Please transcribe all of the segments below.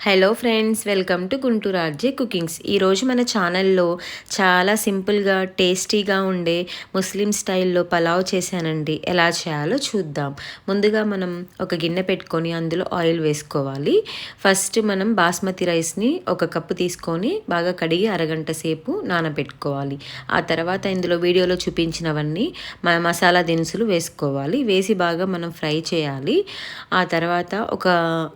Hello friends, welcome to Guntur RJ cookings. ఈరోజు మన ఛానల్లో చాలా సింపుల్గా టేస్టీగా ఉండే ముస్లిం స్టైల్లో పలావ్ చేశానండి. ఎలా చేయాలో చూద్దాం. ముందుగా మనం ఒక గిన్నె పెట్టుకొని అందులో ఆయిల్ వేసుకోవాలి. ఫస్ట్ మనం బాస్మతి రైస్ని ఒక కప్పు తీసుకొని బాగా కడిగి అరగంట సేపు నానబెట్టుకోవాలి. ఆ తర్వాత ఇందులో వీడియోలో చూపించినవన్నీ మసాలా దినుసులు వేసుకోవాలి. వేసి బాగా మనం ఫ్రై చేయాలి. ఆ తర్వాత ఒక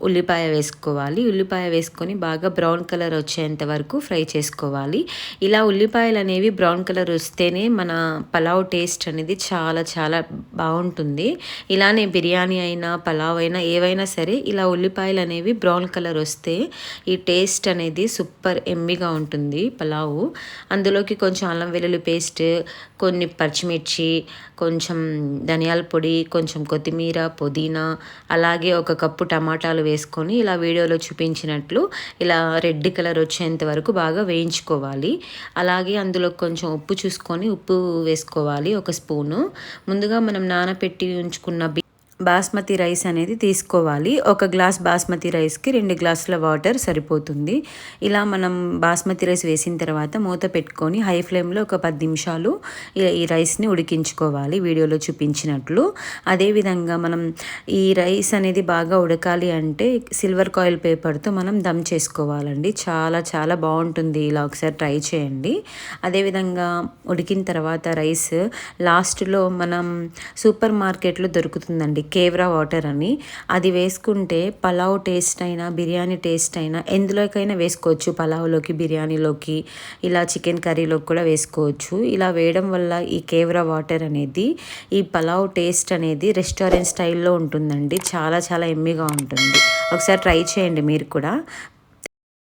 ఉల్లిపాయ వేసుకోవాలి. ఉల్లిపాయ వేసుకొని బాగా బ్రౌన్ కలర్ వచ్చేంత వరకు ఫ్రై చేసుకోవాలి. ఇలా ఉల్లిపాయలు అనేవి బ్రౌన్ కలర్ వస్తేనే మన పలావ్ టేస్ట్ అనేది చాలా చాలా బాగుంటుంది. ఇలానే బిర్యానీ అయినా పలావ్ అయినా ఏవైనా సరే ఇలా ఉల్లిపాయలు అనేవి బ్రౌన్ కలర్ వస్తే ఈ టేస్ట్ అనేది సూపర్ ఎమ్మిగా ఉంటుంది పలావు. అందులోకి కొంచెం అల్లం వెల్లుల్లి పేస్ట్, కొన్ని పచ్చిమిర్చి, కొంచెం ధనియాల పొడి, కొంచెం కొత్తిమీర, పుదీనా, అలాగే ఒక కప్పు టమాటాలు వేసుకొని ఇలా వీడియోలో చూపించినట్లు ఇలా రెడ్ కలర్ వచ్చేంత వరకు బాగా వేయించుకోవాలి. అలాగే అందులో కొంచెం ఉప్పు చూసుకొని ఉప్పు వేసుకోవాలి, ఒక స్పూను. ముందుగా మనం నానబెట్టి ఉంచుకున్న బాస్మతి రైస్ అనేది తీసుకోవాలి. ఒక గ్లాస్ బాస్మతి రైస్కి 2 గ్లాసుల వాటర్ సరిపోతుంది. ఇలా మనం బాస్మతి రైస్ వేసిన తర్వాత మూత పెట్టుకొని హై ఫ్లేమ్లో ఒక 10 నిమిషాలు ఈ రైస్ని ఉడికించుకోవాలి వీడియోలో చూపించినట్లు. అదేవిధంగా మనం ఈ రైస్ అనేది బాగా ఉడకాలి అంటే సిల్వర్ కాయిల్ పేపర్తో మనం దమ్ చేసుకోవాలండి. చాలా చాలా బాగుంటుంది. ఇలా ఒకసారి ట్రై చేయండి. అదేవిధంగా ఉడికిన తర్వాత రైస్ లాస్ట్లో మనం సూపర్ మార్కెట్లో దొరుకుతుందండి కేవ్రా వాటర్ అని. అది వేసుకుంటే పలావ్ టేస్ట్ అయినా బిర్యానీ టేస్ట్ అయినా ఎందులోకైనా వేసుకోవచ్చు. పలావ్లోకి, బిర్యానీలోకి, ఇలా చికెన్ కర్రీలోకి కూడా వేసుకోవచ్చు. ఇలా వేయడం వల్ల ఈ కేవ్రా వాటర్ అనేది ఈ పలావ్ టేస్ట్ అనేది రెస్టారెంట్ స్టైల్లో ఉంటుందండి. చాలా చాలా ఎమ్మిగా ఉంటుంది. ఒకసారి ట్రై చేయండి మీరు కూడా.